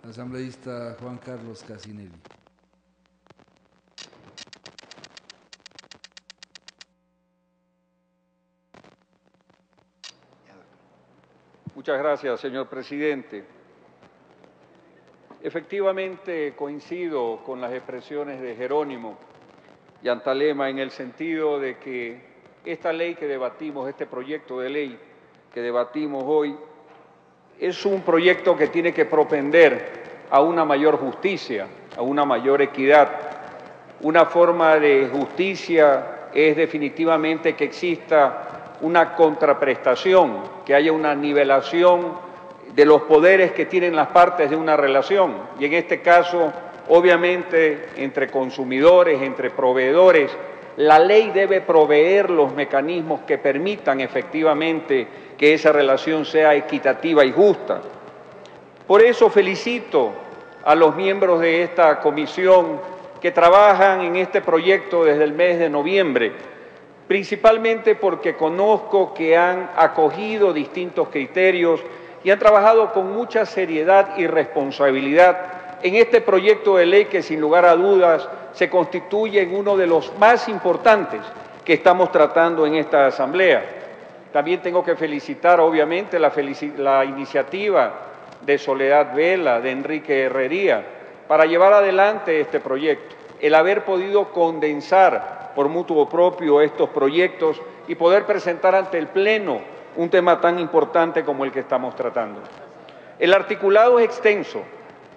Asambleísta Juan Carlos Casinelli. Muchas gracias, señor presidente. Efectivamente, coincido con las expresiones de Jerónimo y Antalema en el sentido de que esta ley que debatimos, este proyecto de ley que debatimos hoy, es un proyecto que tiene que propender a una mayor justicia, a una mayor equidad. Una forma de justicia es definitivamente que exista una contraprestación, que haya una nivelación de los poderes que tienen las partes de una relación. Y en este caso, obviamente, entre consumidores, entre proveedores, la ley debe proveer los mecanismos que permitan efectivamente que esa relación sea equitativa y justa. Por eso felicito a los miembros de esta comisión que trabajan en este proyecto desde el mes de noviembre, principalmente porque conozco que han acogido distintos criterios y han trabajado con mucha seriedad y responsabilidad en este proyecto de ley que sin lugar a dudas se constituye en uno de los más importantes que estamos tratando en esta Asamblea. También tengo que felicitar obviamente la iniciativa de Soledad Vela, de Enrique Herrería, para llevar adelante este proyecto, el haber podido condensar por mutuo propio estos proyectos y poder presentar ante el Pleno un tema tan importante como el que estamos tratando. El articulado es extenso,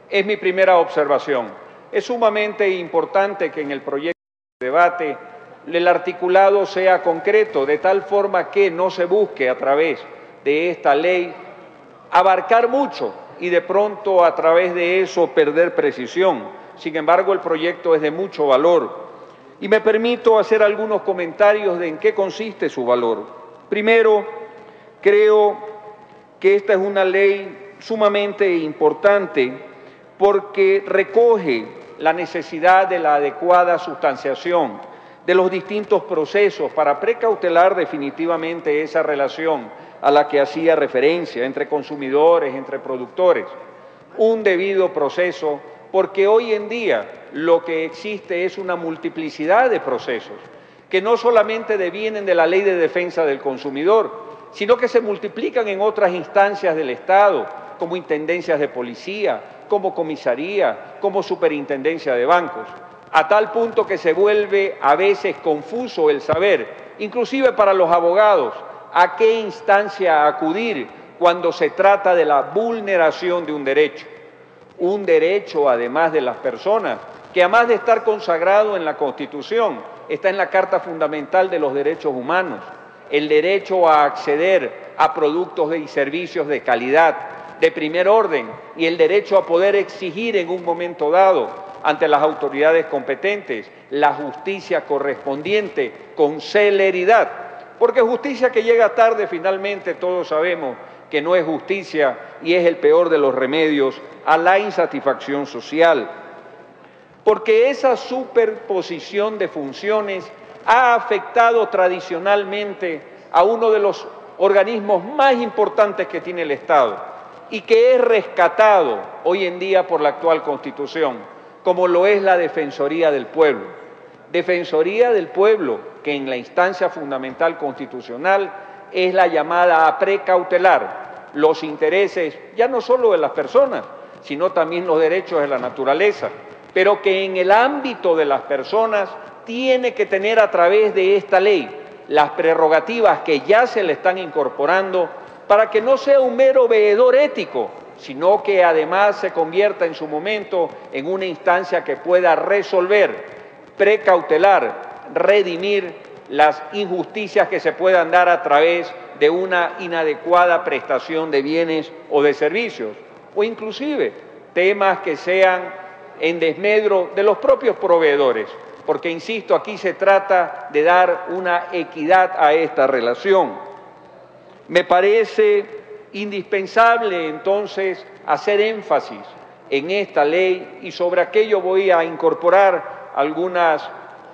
es mi primera observación. Es sumamente importante que en el proyecto de debate el articulado sea concreto, de tal forma que no se busque a través de esta ley abarcar mucho y de pronto a través de eso perder precisión. Sin embargo, el proyecto es de mucho valor. Y me permito hacer algunos comentarios de en qué consiste su valor. Primero, creo que esta es una ley sumamente importante porque recoge la necesidad de la adecuada sustanciación de los distintos procesos para precautelar definitivamente esa relación a la que hacía referencia entre consumidores, entre productores. Un debido proceso, porque hoy en día lo que existe es una multiplicidad de procesos que no solamente devienen de la Ley de Defensa del Consumidor, sino que se multiplican en otras instancias del Estado, como intendencias de policía, como comisaría, como superintendencia de bancos, a tal punto que se vuelve a veces confuso el saber, inclusive para los abogados, a qué instancia acudir cuando se trata de la vulneración de un derecho además de las personas, que además de estar consagrado en la Constitución, está en la Carta Fundamental de los Derechos Humanos, el derecho a acceder a productos y servicios de calidad, de primer orden, y el derecho a poder exigir en un momento dado ante las autoridades competentes la justicia correspondiente con celeridad, porque justicia que llega tarde finalmente todos sabemos que no es justicia y es el peor de los remedios a la insatisfacción social, porque esa superposición de funciones ha afectado tradicionalmente a uno de los organismos más importantes que tiene el Estado y que es rescatado hoy en día por la actual Constitución, como lo es la Defensoría del Pueblo. Defensoría del Pueblo, que en la instancia fundamental constitucional es la llamada a precautelar los intereses, ya no solo de las personas, sino también los derechos de la naturaleza, pero que en el ámbito de las personas tiene que tener a través de esta ley las prerrogativas que ya se le están incorporando para que no sea un mero veedor ético, sino que además se convierta en su momento en una instancia que pueda resolver, precautelar, redimir las injusticias que se puedan dar a través de una inadecuada prestación de bienes o de servicios, o inclusive temas que sean en desmedro de los propios proveedores, porque, insisto, aquí se trata de dar una equidad a esta relación. Me parece indispensable, entonces, hacer énfasis en esta ley y sobre aquello voy a incorporar algunas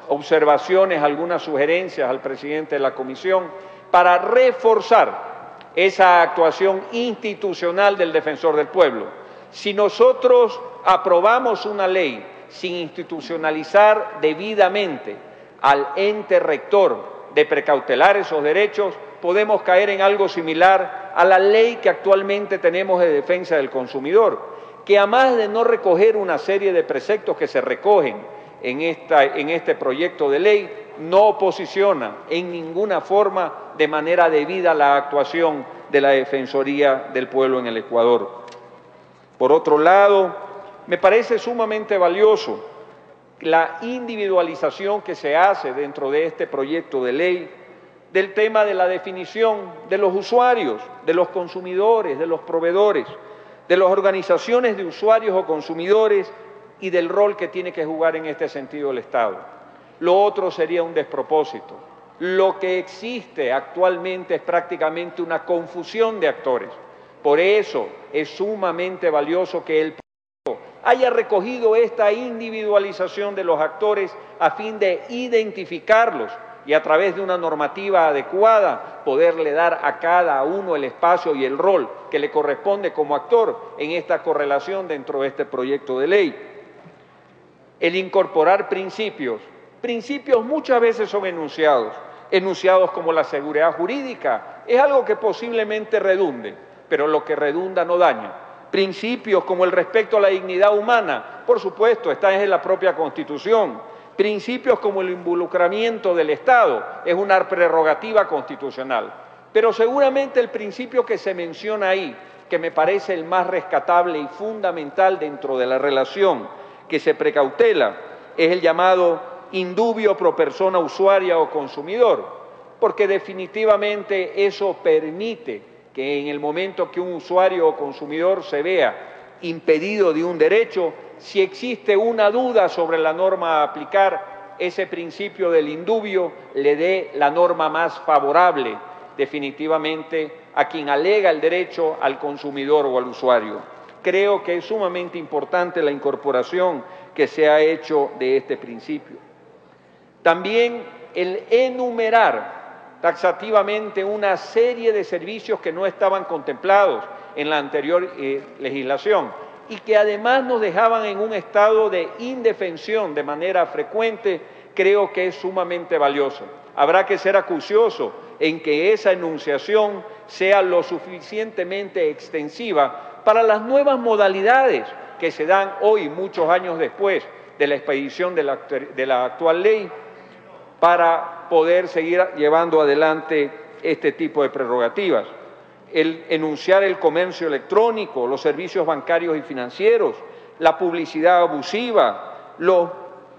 observaciones, algunas sugerencias al presidente de la Comisión para reforzar esa actuación institucional del Defensor del Pueblo. Si nosotros aprobamos una ley sin institucionalizar debidamente al ente rector de precautelar esos derechos, podemos caer en algo similar a la ley que actualmente tenemos de defensa del consumidor, que además de no recoger una serie de preceptos que se recogen en este proyecto de ley, no posiciona en ninguna forma de manera debida la actuación de la Defensoría del Pueblo en el Ecuador. Por otro lado, me parece sumamente valioso la individualización que se hace dentro de este proyecto de ley del tema de la definición de los usuarios, de los consumidores, de los proveedores, de las organizaciones de usuarios o consumidores y del rol que tiene que jugar en este sentido el Estado. Lo otro sería un despropósito. Lo que existe actualmente es prácticamente una confusión de actores. Por eso es sumamente valioso que el haya recogido esta individualización de los actores a fin de identificarlos y a través de una normativa adecuada poderle dar a cada uno el espacio y el rol que le corresponde como actor en esta correlación dentro de este proyecto de ley. El incorporar principios muchas veces son enunciados como la seguridad jurídica, es algo que posiblemente redunde, pero lo que redunda no daña. Principios como el respeto a la dignidad humana, por supuesto, está en la propia Constitución. Principios como el involucramiento del Estado es una prerrogativa constitucional. Pero seguramente el principio que se menciona ahí, que me parece el más rescatable y fundamental dentro de la relación que se precautela, es el llamado indubio pro persona usuaria o consumidor, porque definitivamente eso permite que en el momento que un usuario o consumidor se vea impedido de un derecho, si existe una duda sobre la norma a aplicar, ese principio del indubio le dé la norma más favorable definitivamente a quien alega el derecho, al consumidor o al usuario. Creo que es sumamente importante la incorporación que se ha hecho de este principio. También el enumerar taxativamente una serie de servicios que no estaban contemplados en la anterior legislación y que además nos dejaban en un estado de indefensión de manera frecuente, creo que es sumamente valioso. Habrá que ser acucioso en que esa enunciación sea lo suficientemente extensiva para las nuevas modalidades que se dan hoy, muchos años después de la expedición de la actual ley, para poder seguir llevando adelante este tipo de prerrogativas. El enunciar el comercio electrónico, los servicios bancarios y financieros, la publicidad abusiva, los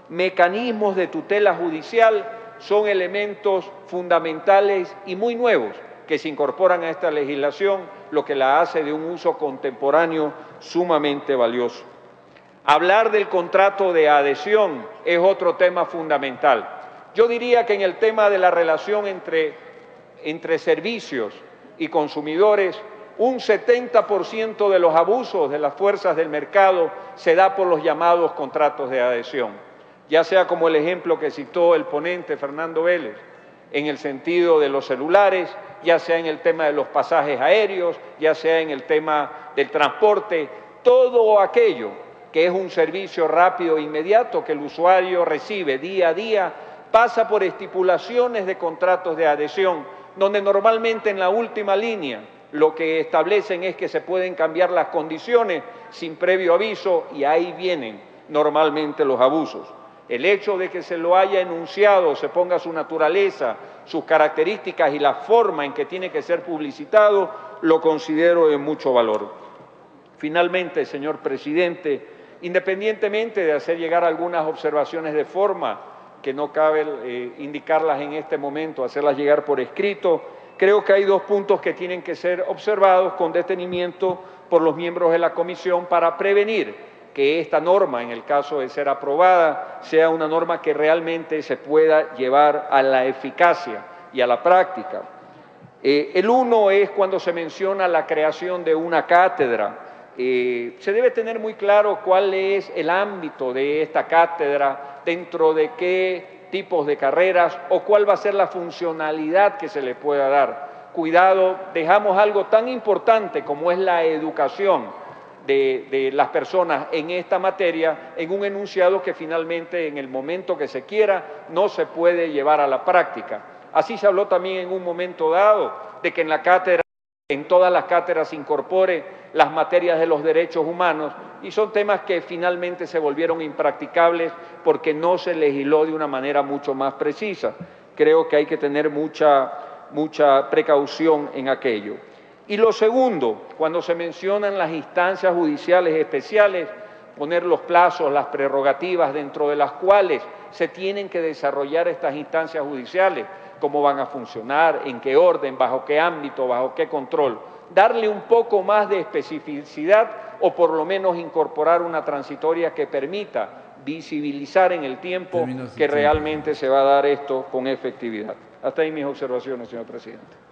mecanismos de tutela judicial son elementos fundamentales y muy nuevos que se incorporan a esta legislación, lo que la hace de un uso contemporáneo sumamente valioso. Hablar del contrato de adhesión es otro tema fundamental. Yo diría que en el tema de la relación entre servicios y consumidores, un 70% de los abusos de las fuerzas del mercado se da por los llamados contratos de adhesión, ya sea como el ejemplo que citó el ponente Fernando Vélez, en el sentido de los celulares, ya sea en el tema de los pasajes aéreos, ya sea en el tema del transporte, todo aquello que es un servicio rápido e inmediato que el usuario recibe día a día, pasa por estipulaciones de contratos de adhesión, donde normalmente en la última línea lo que establecen es que se pueden cambiar las condiciones sin previo aviso y ahí vienen normalmente los abusos. El hecho de que se lo haya enunciado, se ponga su naturaleza, sus características y la forma en que tiene que ser publicitado, lo considero de mucho valor. Finalmente, señor presidente, independientemente de hacer llegar algunas observaciones de forma, que no cabe indicarlas en este momento, hacerlas llegar por escrito, creo que hay dos puntos que tienen que ser observados con detenimiento por los miembros de la comisión para prevenir que esta norma, en el caso de ser aprobada, sea una norma que realmente se pueda llevar a la eficacia y a la práctica. El uno es cuando se menciona la creación de una cátedra. Se debe tener muy claro cuál es el ámbito de esta cátedra, dentro de qué tipos de carreras o cuál va a ser la funcionalidad que se le pueda dar. Cuidado, dejamos algo tan importante como es la educación de las personas en esta materia en un enunciado que finalmente en el momento que se quiera no se puede llevar a la práctica. Así se habló también en un momento dado de que en la cátedra, en todas las cátedras se incorpore las materias de los derechos humanos y son temas que finalmente se volvieron impracticables porque no se legisló de una manera mucho más precisa. Creo que hay que tener mucha precaución en aquello. Y lo segundo, cuando se mencionan las instancias judiciales especiales, poner los plazos, las prerrogativas dentro de las cuales se tienen que desarrollar estas instancias judiciales, cómo van a funcionar, en qué orden, bajo qué ámbito, bajo qué control. Darle un poco más de especificidad o por lo menos incorporar una transitoria que permita visibilizar en el tiempo que realmente se va a dar esto con efectividad. Hasta ahí mis observaciones, señor presidente.